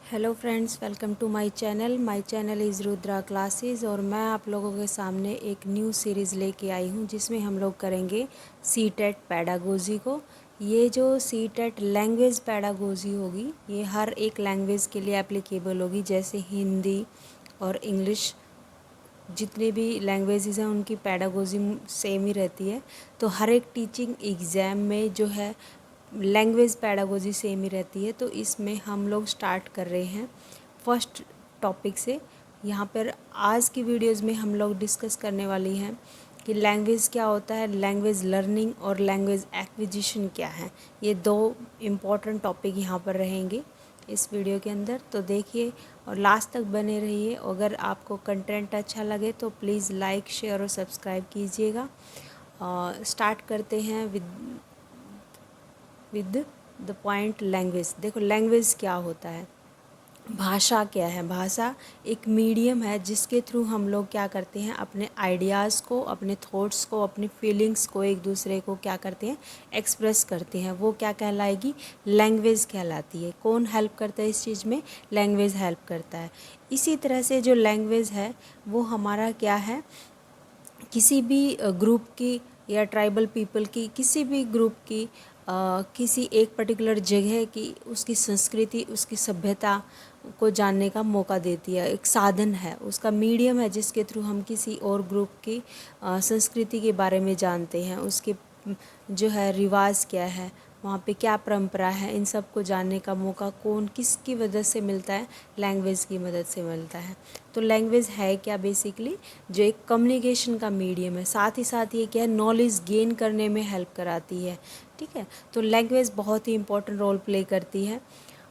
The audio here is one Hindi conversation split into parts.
Hello friends, welcome to my channel. My channel is Rudra classes और मैं आप लोगों के सामने एक न्यू सीरीज़ लेके आई हूँ जिसमें हम लोग करेंगे सीटेट पैडागोजी को। ये जो सीटेट लैंग्वेज पैडागोजी होगी ये हर एक लैंग्वेज के लिए एप्लीकेबल होगी, जैसे हिंदी और इंग्लिश। जितने भी लैंग्वेजेस हैं उनकी पैडागोजी सेम ही रहती है, तो हर एक टीचिंग एग्ज़ाम में जो है लैंग्वेज पैडागोजी सेम ही रहती है। तो इसमें हम लोग स्टार्ट कर रहे हैं फर्स्ट टॉपिक से। यहाँ पर आज की वीडियोस में हम लोग डिस्कस करने वाली हैं कि लैंग्वेज क्या होता है, लैंग्वेज लर्निंग और लैंग्वेज एक्विजिशन क्या है। ये दो इम्पॉर्टेंट टॉपिक यहाँ पर रहेंगे इस वीडियो के अंदर, तो देखिए और लास्ट तक बने रहिए। अगर आपको कंटेंट अच्छा लगे तो प्लीज़ लाइक, शेयर और सब्सक्राइब कीजिएगा। स्टार्ट करते हैं विद द पॉइंट लैंग्वेज। देखो लैंग्वेज क्या होता है, भाषा क्या है। भाषा एक मीडियम है जिसके थ्रू हम लोग क्या करते हैं, अपने आइडियाज़ को, अपने थॉट्स को, अपनी फीलिंग्स को एक दूसरे को क्या करते हैं, एक्सप्रेस करते हैं। वो क्या कहलाएगी, लैंग्वेज कहलाती है। कौन हेल्प करता है इस चीज़ में, लैंग्वेज हेल्प करता है। इसी तरह से जो लैंग्वेज है वो हमारा क्या है, किसी भी ग्रुप की या ट्राइबल पीपल की, किसी भी ग्रुप की, किसी एक पर्टिकुलर जगह की, उसकी संस्कृति, उसकी सभ्यता को जानने का मौका देती है। एक साधन है, उसका मीडियम है जिसके थ्रू हम किसी और ग्रुप की संस्कृति के बारे में जानते हैं। उसके जो है रिवाज क्या है, वहाँ पे क्या परंपरा है, इन सब को जानने का मौका कौन किसकी मदद से मिलता है, लैंग्वेज की मदद से मिलता है। तो लैंग्वेज है क्या, बेसिकली जो एक कम्युनिकेशन का मीडियम है, साथ ही साथ ये क्या है, नॉलेज गेन करने में हेल्प कराती है। ठीक है, तो लैंग्वेज बहुत ही इम्पोर्टेंट रोल प्ले करती है।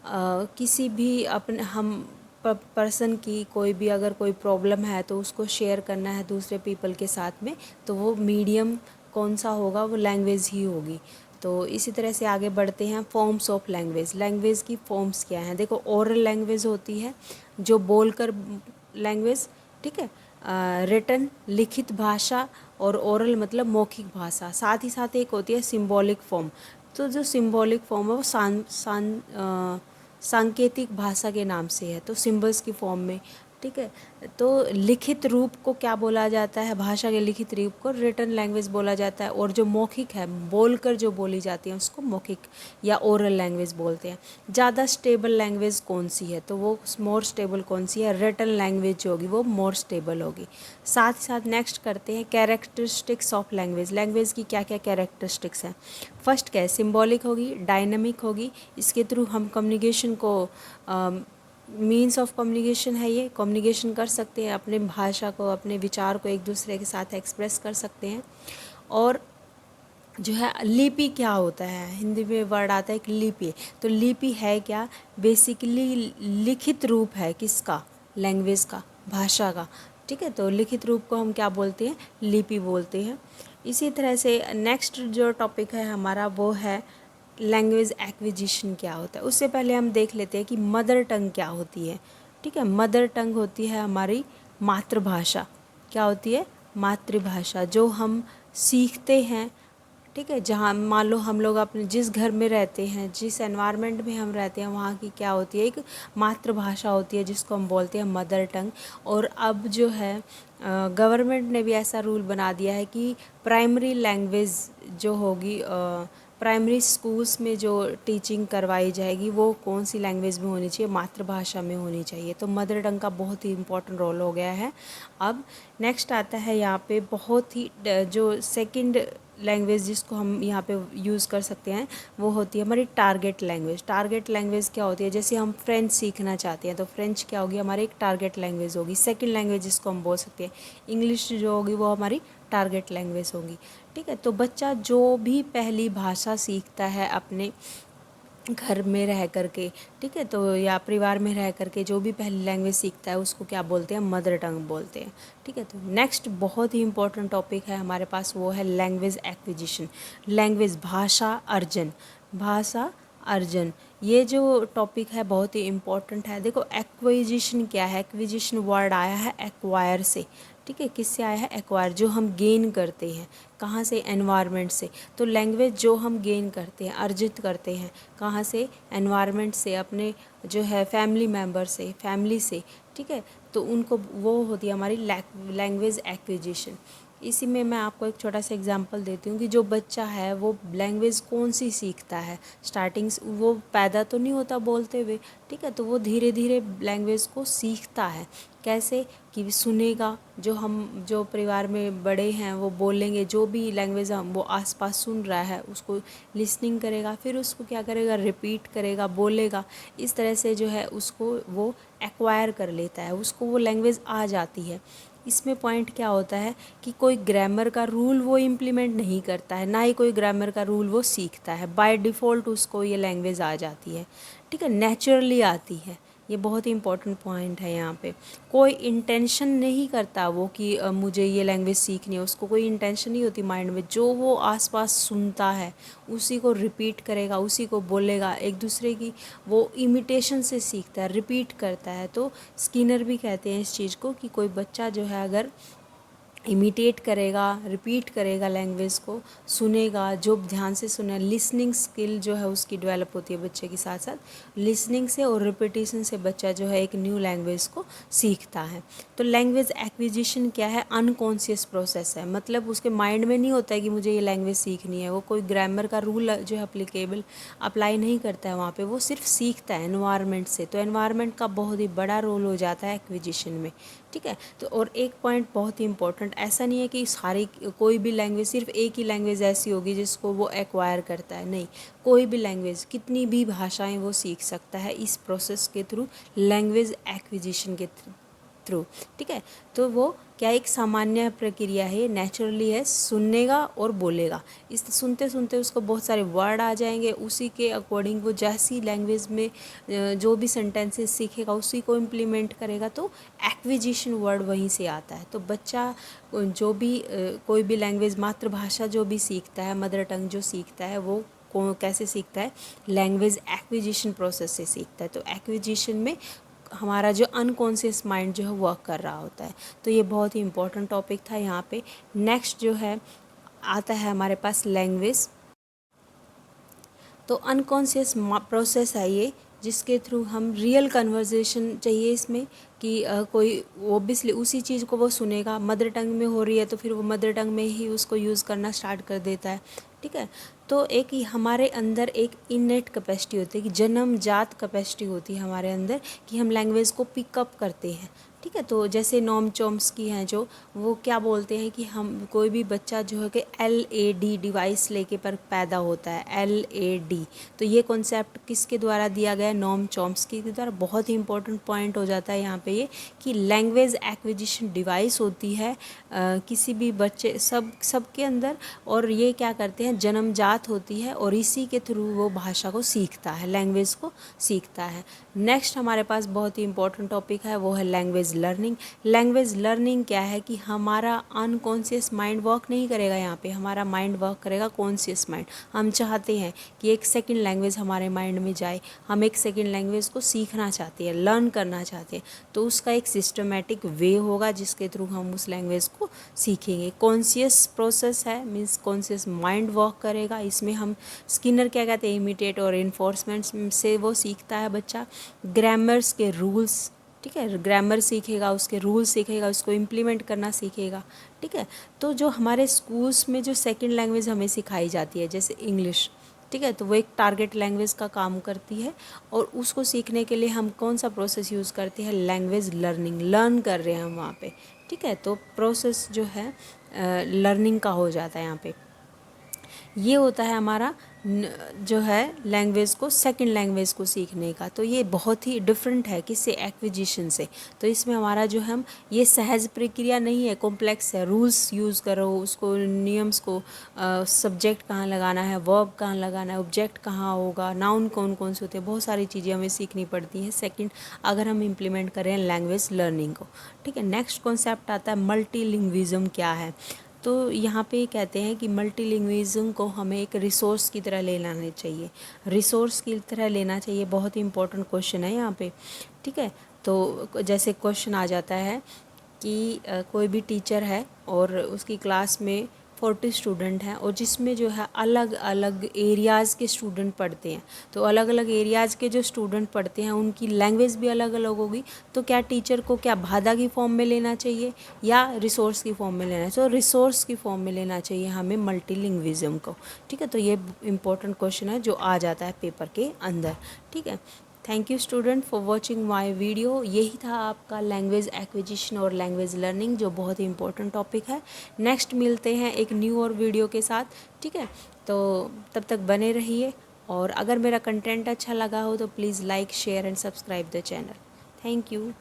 किसी भी अपने हम पर्सन की कोई भी अगर कोई प्रॉब्लम है तो उसको शेयर करना है दूसरे पीपल के साथ में, तो वो मीडियम कौन सा होगा, वो लैंग्वेज ही होगी। तो इसी तरह से आगे बढ़ते हैं। फॉर्म्स ऑफ लैंग्वेज, लैंग्वेज की फॉर्म्स क्या हैं। देखो ओरल लैंग्वेज होती है जो बोलकर लैंग्वेज, ठीक है, रिटन लिखित भाषा, और ओरल मतलब मौखिक भाषा। साथ ही साथ एक होती है सिंबॉलिक फॉर्म। तो जो सिंबॉलिक फॉर्म है वो सांकेतिक भाषा के नाम से है, तो सिंबल्स की फॉर्म में। ठीक है, तो लिखित रूप को क्या बोला जाता है, भाषा के लिखित रूप को रिटन लैंग्वेज बोला जाता है। और जो मौखिक है, बोलकर जो बोली जाती है उसको मौखिक या ओरल लैंग्वेज बोलते हैं। ज़्यादा स्टेबल लैंग्वेज कौन सी है, तो वो मोर स्टेबल कौन सी है, रिटन लैंग्वेज जो होगी वो मोर स्टेबल होगी। साथ ही साथ नेक्स्ट करते हैं कैरेक्टरिस्टिक्स ऑफ लैंग्वेज। लैंग्वेज की क्या क्या कैरेक्टरिस्टिक्स हैं। फर्स्ट क्या है, सिम्बॉलिक होगी, डायनामिक होगी। इसके थ्रू हम कम्युनिकेशन को मीन्स ऑफ कम्युनिकेशन है, ये कम्युनिकेशन कर सकते हैं, अपने भाषा को, अपने विचार को एक दूसरे के साथ एक्सप्रेस कर सकते हैं। और जो है लिपि क्या होता है, हिंदी में वर्ड आता है एक लिपि। तो लिपि है क्या, बेसिकली लिखित रूप है किसका, लैंग्वेज का, भाषा का। ठीक है, तो लिखित रूप को हम क्या बोलते हैं, लिपि बोलते हैं। इसी तरह से नेक्स्ट जो टॉपिक है हमारा वो है लैंग्वेज एक्विजिशन क्या होता है। उससे पहले हम देख लेते हैं कि मदर टंग क्या होती है। ठीक है, मदर टंग होती है हमारी मातृभाषा। क्या होती है, मातृभाषा, जो हम सीखते हैं। ठीक है, जहाँ मान लो हम लोग अपने जिस घर में रहते हैं, जिस एनवायरनमेंट में हम रहते हैं, वहाँ की क्या होती है, एक मातृभाषा होती है जिसको हम बोलते हैं मदर टंग। और अब जो है गवर्नमेंट ने भी ऐसा रूल बना दिया है कि प्राइमरी लैंग्वेज जो होगी, प्राइमरी स्कूल्स में जो टीचिंग करवाई जाएगी वो कौन सी लैंग्वेज में होनी चाहिए, मातृभाषा में होनी चाहिए। तो मदर टंग का बहुत ही इम्पोर्टेंट रोल हो गया है। अब नेक्स्ट आता है यहाँ पे बहुत ही जो सेकंड लैंग्वेज जिसको हम यहाँ पे यूज़ कर सकते हैं वो होती है हमारी टारगेट लैंग्वेज। टारगेट लैंग्वेज क्या होती है, जैसे हम फ्रेंच सीखना चाहते हैं तो फ्रेंच क्या होगी, हमारी एक टारगेट लैंग्वेज होगी। सेकंड लैंग्वेज जिसको हम बोल सकते हैं इंग्लिश जो होगी वो हमारी टारगेट लैंग्वेज होगी। ठीक है, तो बच्चा जो भी पहली भाषा सीखता है अपने घर में रह करके, ठीक है, तो या परिवार में रह करके जो भी पहली लैंग्वेज सीखता है उसको क्या बोलते हैं, मदर टंग बोलते हैं। ठीक है, तो नेक्स्ट बहुत ही इंपॉर्टेंट टॉपिक है हमारे पास, वो है लैंग्वेज एक्विजिशन, लैंग्वेज भाषा अर्जन। भाषा अर्जन, ये जो टॉपिक है बहुत ही इम्पोर्टेंट है। देखो एक्विजिशन क्या है, एक्विजिशन वर्ड आया है एक्वायर से। ठीक है, किससे आया है? एक्वायर, जो हम गेन करते हैं। कहाँ से? एनवायरनमेंट से। तो लैंग्वेज जो हम गेन करते हैं, अर्जित करते हैं, कहाँ से? एनवायरनमेंट से, अपने जो है फैमिली मेम्बर से, फैमिली से, ठीक है। तो उनको वो होती है हमारी लैंग्वेज एक्विजिशन। इसी में मैं आपको एक छोटा सा एग्जांपल देती हूँ कि जो बच्चा है वो लैंग्वेज कौन सी सीखता है। स्टार्टिंग वो पैदा तो नहीं होता बोलते हुए, ठीक है, तो वो धीरे धीरे लैंग्वेज को सीखता है। कैसे? कि सुनेगा, जो परिवार में बड़े हैं वो बोलेंगे, जो भी लैंग्वेज हम वो आसपास सुन रहा है उसको लिसनिंग करेगा, फिर उसको क्या करेगा? रिपीट करेगा, बोलेगा। इस तरह से जो है उसको वो एक्वायर कर लेता है, उसको वो लैंग्वेज आ जाती है। इसमें पॉइंट क्या होता है कि कोई ग्रामर का रूल वो इम्प्लीमेंट नहीं करता है, ना ही कोई ग्रामर का रूल वो सीखता है। बाय डिफ़ॉल्ट उसको ये लैंग्वेज आ जाती है, ठीक है, नेचुरली आती है। ये बहुत ही इंपॉर्टेंट पॉइंट है यहाँ पे। कोई इंटेंशन नहीं करता वो कि मुझे ये लैंग्वेज सीखनी है, उसको कोई इंटेंशन नहीं होती माइंड में। जो वो आसपास सुनता है उसी को रिपीट करेगा, उसी को बोलेगा। एक दूसरे की वो इमिटेशन से सीखता है, रिपीट करता है। तो स्किनर भी कहते हैं इस चीज़ को कि कोई बच्चा जो है अगर इमिटेट करेगा, रिपीट करेगा लैंग्वेज को, सुनेगा, जो ध्यान से सुने, लिसनिंग स्किल जो है उसकी डेवलप होती है बच्चे के साथ साथ। लिसनिंग से और रिपीटिशन से बच्चा जो है एक न्यू लैंग्वेज को सीखता है। तो लैंग्वेज एक्विजिशन क्या है? अनकॉन्शियस प्रोसेस है, मतलब उसके माइंड में नहीं होता है कि मुझे ये लैंग्वेज सीखनी है। वो कोई ग्रामर का रूल जो है अप्लाई नहीं करता है वहाँ पे, वो सिर्फ सीखता है एनवायरनमेंट से। तो एनवायरनमेंट का बहुत ही बड़ा रोल हो जाता है एक्विजिशन में, ठीक है। तो और एक पॉइंट बहुत ही इंपॉर्टेंट, ऐसा नहीं है कि सारी कोई भी लैंग्वेज, सिर्फ एक ही लैंग्वेज ऐसी होगी जिसको वो एक्वायर करता है, नहीं। कोई भी लैंग्वेज, कितनी भी भाषाएं वो सीख सकता है इस प्रोसेस के थ्रू, लैंग्वेज एक्विजिशन के थ्रू, ठीक है। तो वो क्या एक सामान्य प्रक्रिया है, नेचुरली है, सुनेगा और बोलेगा। इस सुनते सुनते उसको बहुत सारे वर्ड आ जाएंगे, उसी के अकॉर्डिंग वो जैसी लैंग्वेज में जो भी सेंटेंसेस सीखेगा उसी को इम्प्लीमेंट करेगा। तो एक्विजिशन वर्ड वहीं से आता है। तो बच्चा जो भी कोई भी लैंग्वेज, मातृभाषा जो भी सीखता है, मदर टंग जो सीखता है, वो कैसे सीखता है? लैंग्वेज एक्विजिशन प्रोसेस से सीखता है। तो एक्विजिशन में हमारा जो अनकॉन्शियस माइंड जो है वर्क कर रहा होता है। तो ये बहुत ही इंपॉर्टेंट टॉपिक था यहाँ पे। नेक्स्ट जो है आता है हमारे पास लैंग्वेज। तो अनकॉन्शियस प्रोसेस है ये, जिसके थ्रू हम रियल कन्वर्जेशन चाहिए इसमें कि कोई ओबियसली उसी चीज़ को वो सुनेगा, मदर टंग में हो रही है तो फिर वो मदर टंग में ही उसको यूज़ करना स्टार्ट कर देता है, ठीक है। तो एक हमारे अंदर एक इननेट कैपेसिटी होती है कि जन्मजात कैपेसिटी होती है हमारे अंदर कि हम लैंग्वेज को पिकअप करते हैं, ठीक है। तो जैसे नोम चॉम्स्की हैं जो, वो क्या बोलते हैं कि हम कोई भी बच्चा जो है कि LAD डिवाइस लेके पर पैदा होता है, LAD। तो ये कॉन्सेप्ट किसके द्वारा दिया गया है? नोम चॉम्स्की के द्वारा। बहुत ही इंपॉर्टेंट पॉइंट हो जाता है यहाँ पे ये कि लैंग्वेज एक्विजिशन डिवाइस होती है किसी भी बच्चे, सबके अंदर, और ये क्या करते हैं? जन्मजात होती है और इसी के थ्रू वो भाषा को सीखता है, लैंग्वेज को सीखता है। नेक्स्ट हमारे पास बहुत ही इंपॉर्टेंट टॉपिक है, वो है लैंग्वेज लर्निंग। लैंग्वेज लर्निंग क्या है कि हमारा अनकॉन्शियस माइंड वर्क नहीं करेगा यहाँ पे, हमारा माइंड वर्क करेगा कॉन्शियस माइंड। हम चाहते हैं कि एक सेकंड लैंग्वेज हमारे माइंड में जाए, हम एक सेकंड लैंग्वेज को सीखना चाहते हैं, लर्न करना चाहते हैं, तो उसका एक सिस्टमेटिक वे होगा जिसके थ्रू हम उस लैंग्वेज को सीखेंगे। कॉन्शियस प्रोसेस है, मीन्स कॉन्शियस माइंड वर्क करेगा। इसमें हम स्किनर क्या कहते हैं? इमिटेट और इन्फोर्समेंट से वो सीखता है बच्चा। ग्रामर्स के रूल्स, ठीक है, ग्रामर सीखेगा, उसके रूल्स सीखेगा, उसको इम्प्लीमेंट करना सीखेगा, ठीक है। तो जो हमारे स्कूल्स में जो सेकंड लैंग्वेज हमें सिखाई जाती है जैसे इंग्लिश, ठीक है, तो वो एक टारगेट लैंग्वेज का काम करती है और उसको सीखने के लिए हम कौन सा प्रोसेस यूज़ करते हैं? लैंग्वेज लर्निंग, लर्न कर रहे हैं हम वहाँ पे, ठीक है। तो प्रोसेस जो है लर्निंग का हो जाता है यहाँ पे। ये होता है हमारा जो है लैंग्वेज को, सेकंड लैंग्वेज को सीखने का। तो ये बहुत ही डिफरेंट है किससे? एक्विजिशन से। तो इसमें हमारा जो हम, ये सहज प्रक्रिया नहीं है, कॉम्प्लेक्स है। रूल्स यूज़ करो, उसको नियम्स को, सब्जेक्ट कहाँ लगाना है, वर्ब कहाँ लगाना है, ऑब्जेक्ट कहाँ होगा, नाउन कौन कौन से होते हैं, बहुत सारी चीज़ें हमें सीखनी पड़ती हैं सेकंड, अगर हम इम्प्लीमेंट करें लैंग्वेज लर्निंग को, ठीक है। नेक्स्ट कॉन्सेप्ट आता है मल्टीलिंग्विज्म। क्या है? तो यहाँ पे कहते हैं कि मल्टीलिंग्विज्म को हमें एक रिसोर्स की तरह लेना चाहिए, रिसोर्स की तरह लेना चाहिए। बहुत ही इंपॉर्टेंट क्वेश्चन है यहाँ पे, ठीक है। तो जैसे क्वेश्चन आ जाता है कि कोई भी टीचर है और उसकी क्लास में 40 स्टूडेंट हैं और जिसमें जो है अलग अलग एरियाज़ के स्टूडेंट पढ़ते हैं, तो अलग अलग एरियाज़ के जो स्टूडेंट पढ़ते हैं उनकी लैंग्वेज भी अलग अलग होगी। तो क्या टीचर को क्या बाधा की फॉर्म में लेना चाहिए या रिसोर्स की फॉर्म में लेना चाहिए? तो रिसोर्स की फॉर्म में लेना चाहिए हमें मल्टीलिंग्विज़म को। ठीक है, तो ये इम्पोर्टेंट क्वेश्चन है जो आ जाता है पेपर के अंदर। ठीक है, thank you student for watching my video. यही था आपका लैंग्वेज एक्विजिशन और लैंग्वेज लर्निंग, जो बहुत ही इंपॉर्टेंट टॉपिक है। नेक्स्ट मिलते हैं एक न्यू और वीडियो के साथ। ठीक है, तो तब तक बने रहिए, और अगर मेरा कंटेंट अच्छा लगा हो तो please like share and subscribe the channel. Thank you.